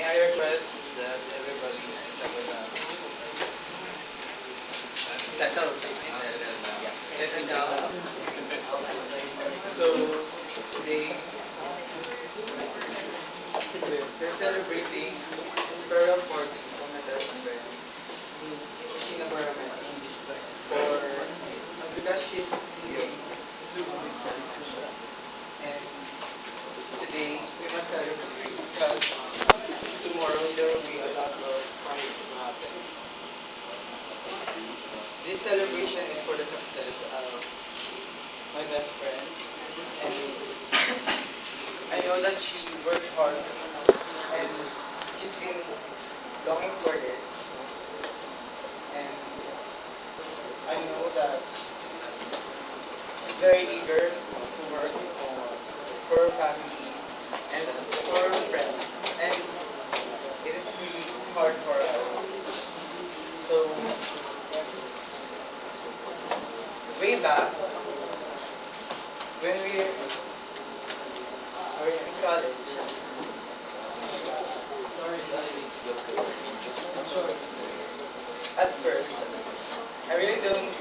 I request that everybody settle down. Settle. Yeah, settle down. So today we're celebrating farewell party for my best friend, Sheena Baramendi, for because she's leaving us. And today we must celebrate because tomorrow there will be a lot of parties to happen. This celebration is for the success of my best friend, and I know that she worked hard and she's been longing for this, and I know that she's very eager to work for her family and for her friends, and it is really hard for us. So way back when we were in college, at first I really don't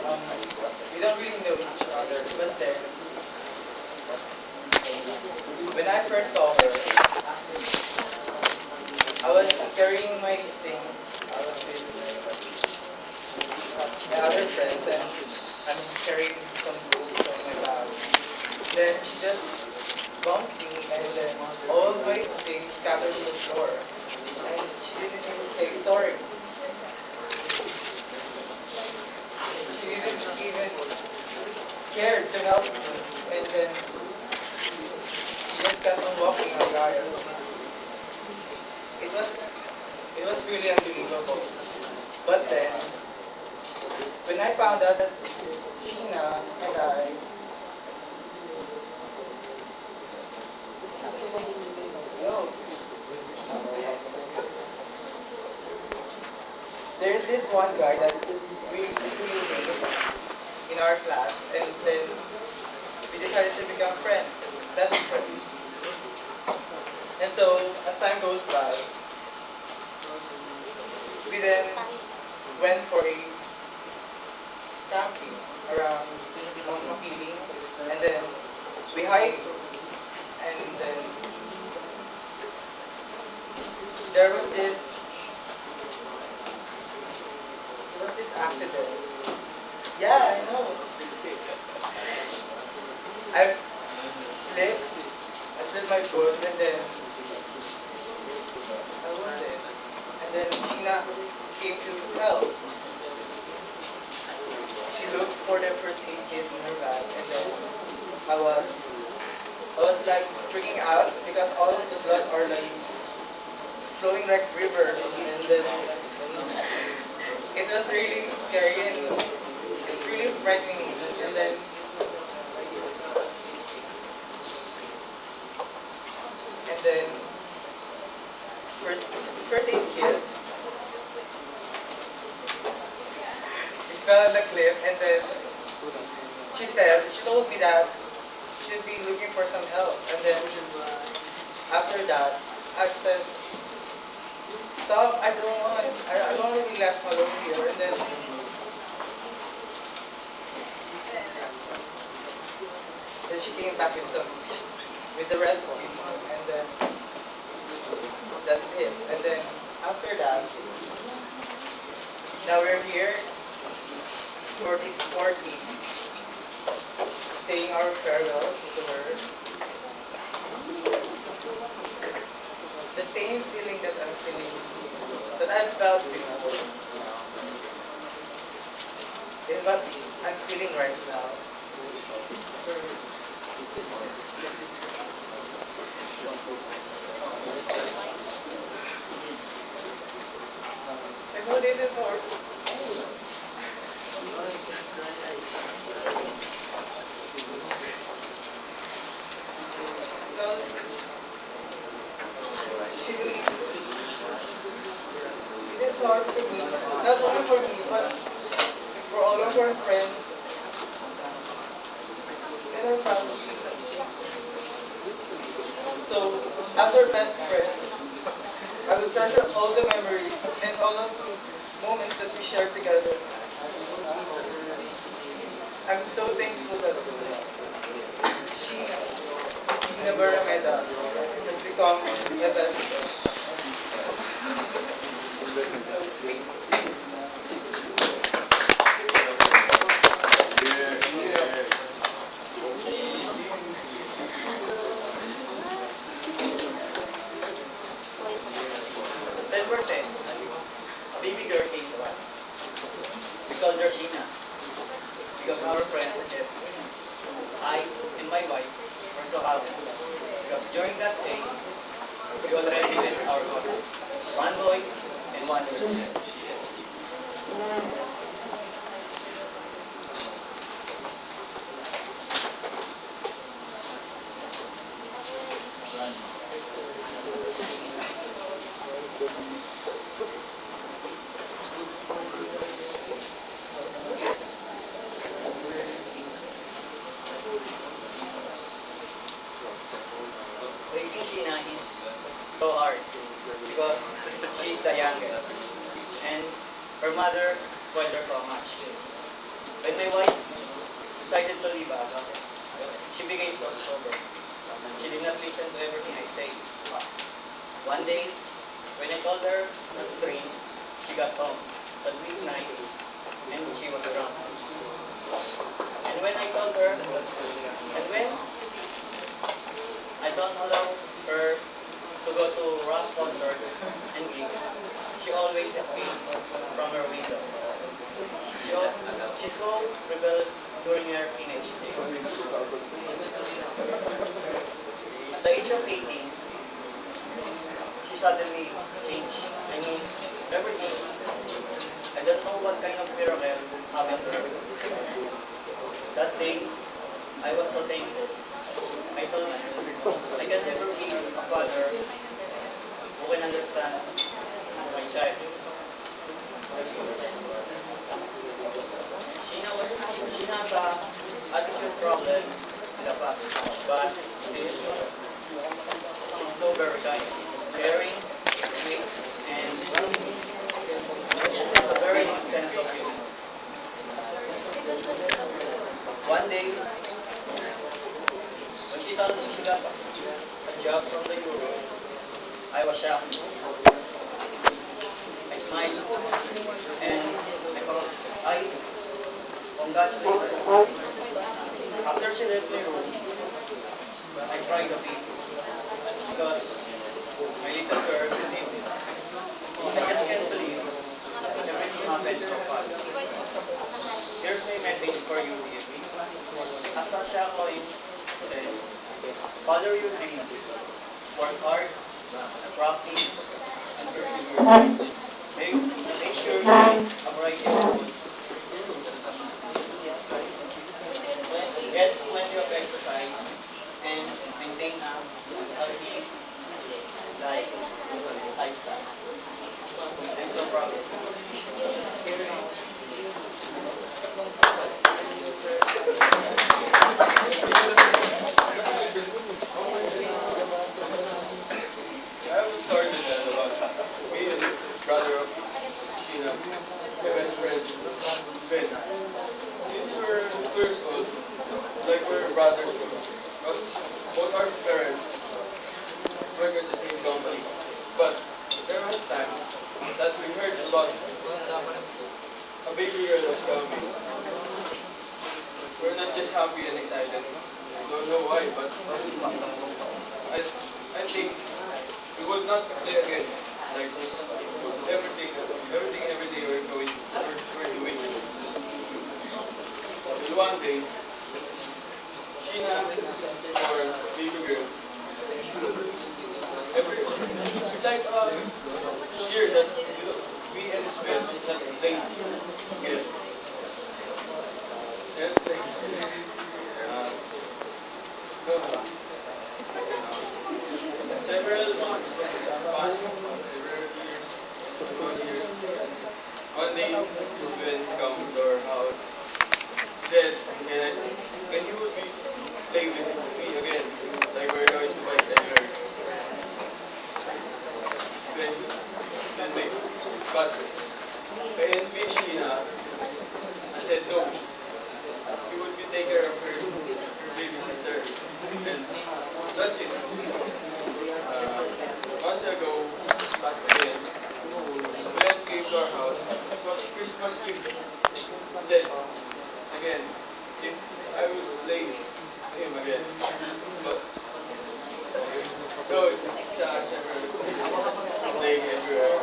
um we don't really know each other, but then when I first saw her, I was carrying my things. I was with my other friends, and I'm carrying some books on my bag. Then she just bumped me, and then all my things scattered on the floor. And she didn't even say sorry. She didn't even care to help me. And then she just kept on walking outside. It was it was really unbelievable. But then when I found out that Sheena and I, no, there's this one guy that we made in our class, and then we decided to become friends, best friends. And so as time goes by, we then went for a camping around Mount Makiling, and then we hiked, and then there was this accident. Yeah, I know. I slipped, I slipped my foot, and then I was it. And then Sheena came to help. She looked for the first aid kit in her bag, and then I was I was like freaking out because all of the blood are like flowing like rivers, and then it was really scary and it's really frightening me. And then and then first first aid kit, it fell on the cliff, and then she told me that she should be looking for some help. And then after that, I said, stop, I don't want to be left alone here. And then she came back with the rescue team, and then that's it. And then after that, now we're here for this party, saying our farewells to her. The same feeling that I felt before, is what I'm feeling right now. I put it in for. Because she it is hard for me, not only for me, but for all of our friends and our family. So As our best friend, I will treasure all the memories and all of the moments that we shared together. I'm so thankful that Sheena Barameda has become my best friend. September 10th, a baby girl came to us. We called her Sheena because our friends suggested. I and my wife were so happy because during that day, we already met our couple. One boy and one girl. Raising Sheena is so hard because she's the youngest and her mother spoiled her so much. When my wife decided to leave us, she became so stubborn. She did not listen to everything I say. One day, when I told her not to drink, she got home at midnight and she was drunk. And when I told her, and when I don't allow her to go to rock concerts and gigs, she always escaped from her window. So, she's so rebellious during her teenage days. At the age of 18, she suddenly changed. I mean, everything. I don't know what kind of miracle happened to her. That day, I was so thankful. I thought I can never be a father who can understand my child. Sheena has a attitude problem in the past, but still, she's so very kind, caring, sweet, and has a very good sense of humor. One day, when she told me she got a job from the Europe, I was shocked. I smiled and I congratulated her. After she left my room, I cried a bit because my little girl believed me. I just can't believe everything happened so fast. Here's my message for you, dear. As Sasha Cohen said, follow your dreams, work hard, practice, and persevere. Make sure you eat a variety of foods, get plenty of exercise, and maintain a healthy lifestyle. I'm so proud of I have a story to tell about me and brother of Sheena, my best friend, Ben. Since we're 2 years old, like we're brothers too, because both our parents work at the same company. But there was time that we heard about a baby girl was coming. We're not just happy and excited. Don't know why, but I I think we would not play again. Like everything and every day we're doing. Till one day, Sheena or baby girl, it's like a year that we and Sven has not played together. And like uh, no, several months passed, several years, several years. One day, Sven come to our house. He said, can you play with me again? Like we're going to buy dinner. But I envied Sheena. I said no. He would be take care of her baby sister. And that's it. Months ago, last again, his friend came to our house. It was Christmas Eve. Said again, if I would play to him again. But no, it's several playing everywhere.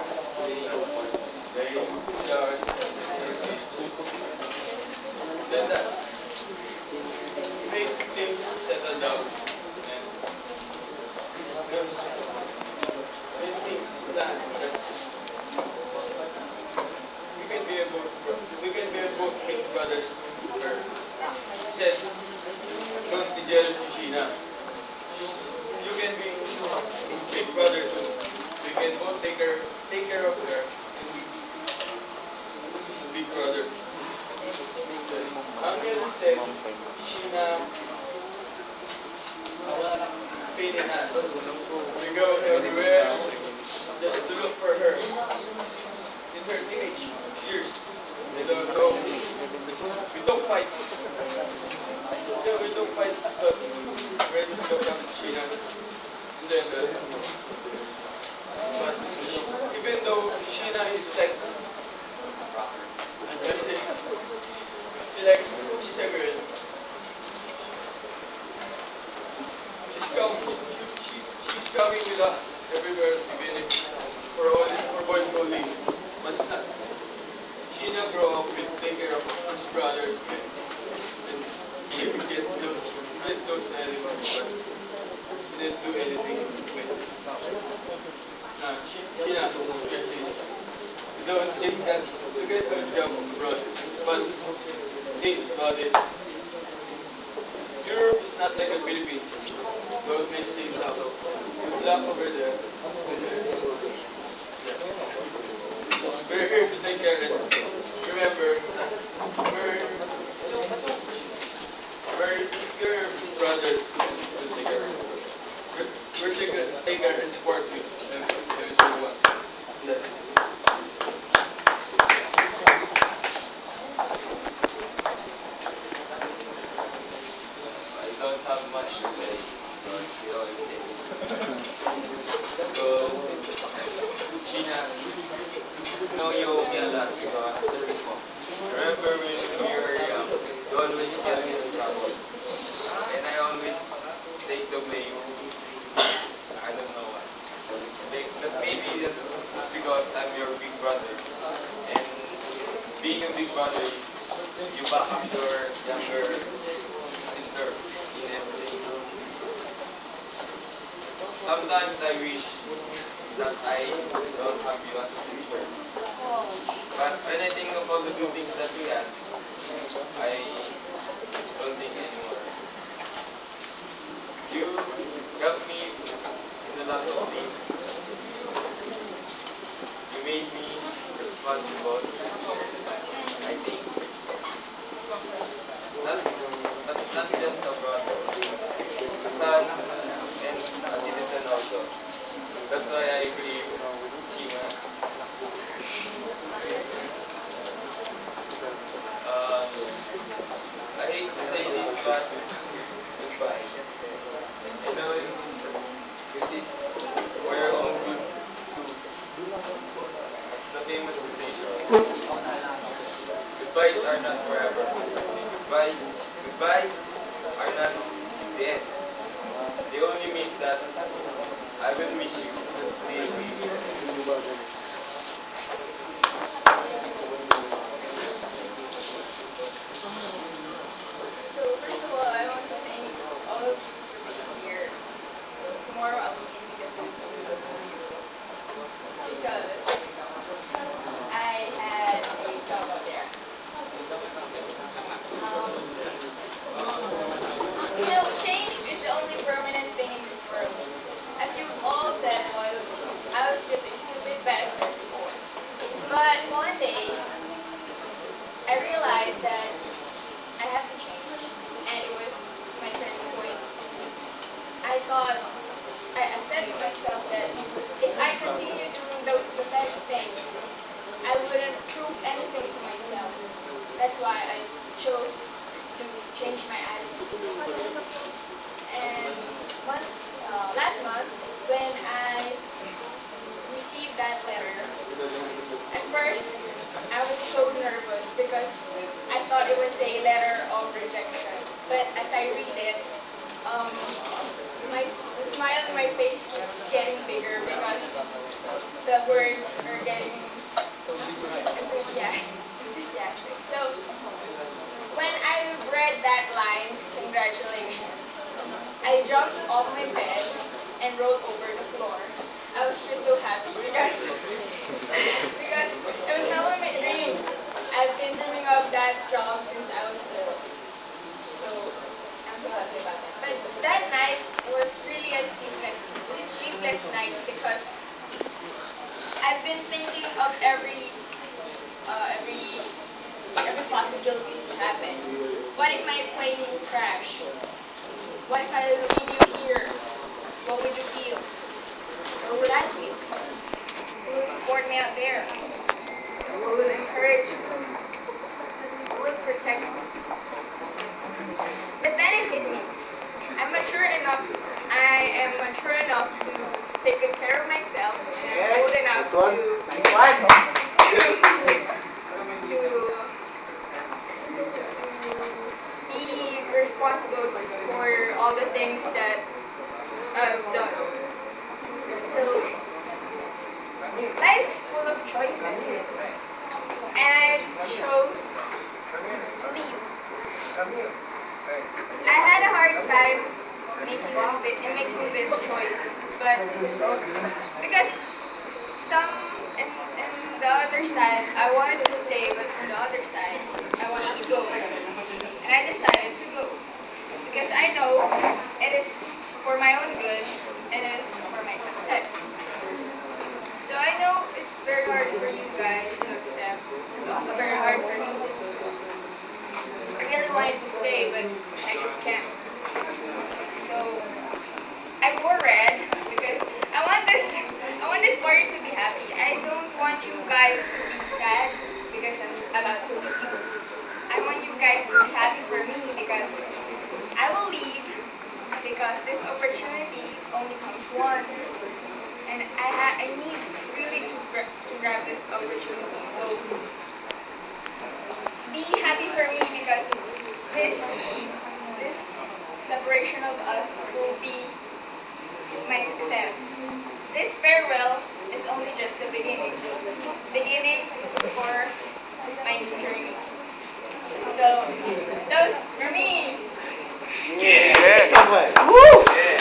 Playing guitars, everything. Then that he made things settle down and there's made things planned that we can be both big brothers to her. He said, don't be jealous of Sheena. She's you can be his big brother too. We can both take care of her and be his big brother. Then Uncle said Sheena is a pain in us. We go everywhere just to look for her. In her teenage years, we don't know. We don't fight. Yeah, we don't fight, but ready to look after Sheena. And then, but even though Sheena is like, let's say, she's a girl. She's coming with us everywhere, even if for boys only. But Sheena grew up with take care of his brothers and he would get close to anyone, but she didn't do anything with Sheena especially. We don't think that to get a job abroad, but think about it. Europe is not like the Philippines. Don't mix things up. Good luck over there. Yeah. We're here to take care of it. Remember that we're big brothers and we'll take care of it. We're take care and support you everything you want. And that's it. I don't have much to say because they always say. So, Gina, I know you owe me a lot because remember when we were young, you always get me in trouble. And I always take the blame. I don't know why. But maybe it's because I'm your big brother. And being a big brother is you back up your younger sister in everything. Sometimes I wish that I don't have you as a sister. But when I think of all the good things that we had, I don't think anymore. You helped me in a lot of things. You made me responsible. I think not just a brother, a son and a citizen also. That's why I believe Chima. Um, I hate to say this, but goodbye. I know it is for your own good too. As the famous quotation, goodbyes are not forever. Goodbyes are not the end. They only miss that I will miss you till we meet again. So first of all, I want to thank all of you for being here. So tomorrow I will see you different because I had a job out there. Change is the only permanent thing in this world. As you all said a while ago, I was just a stupid bastard before. But one day, I realized that I have to change, and it was my turning point. I thought, I said to myself that if I continue doing those pathetic things, I wouldn't prove anything to myself. That's why I chose to change my attitude. And last month, when I received that letter, at first I was so nervous because I thought it was a letter of rejection. But as I read it, um, the smile on my face keeps getting bigger because the words are getting enthusiastic. So when I read that line, congratulations, I jumped off my bed and rolled over the floor. I was just so happy because it was now my dream. I've been dreaming of that job since I was little. So I'm so happy about that. But that night was really a sleepless night because I've been thinking of every possibility to happen. What if my plane will crash? What if I leave you here? What would you feel? What would I feel? Who will support me out there? Who will encourage me? Who will protect me? But then it hit me. I'm mature enough. I am mature enough to take good care of myself, and I'm old enough to be responsible for all the things that I've done. So life's full of choices, and I chose to leave. I had a hard time making this choice, but because some in the other side I wanted to stay, but on the other side I wanted to go, and I decided to go because I know it is for my own good, and it is for my success. So I know it's very hard for you guys to accept. It's also very hard for me. I really wanted to stay, but I just can't. So I wore red because I want this party to be happy. I don't want you guys to be sad because I'm about to leave. I want you guys to be happy for me because I will leave because this opportunity only comes once, and I need really to grab this opportunity. So be happy for me because this separation of us will be my success. This farewell is only just the beginning for my new journey. So those for me. Yeah. Woo!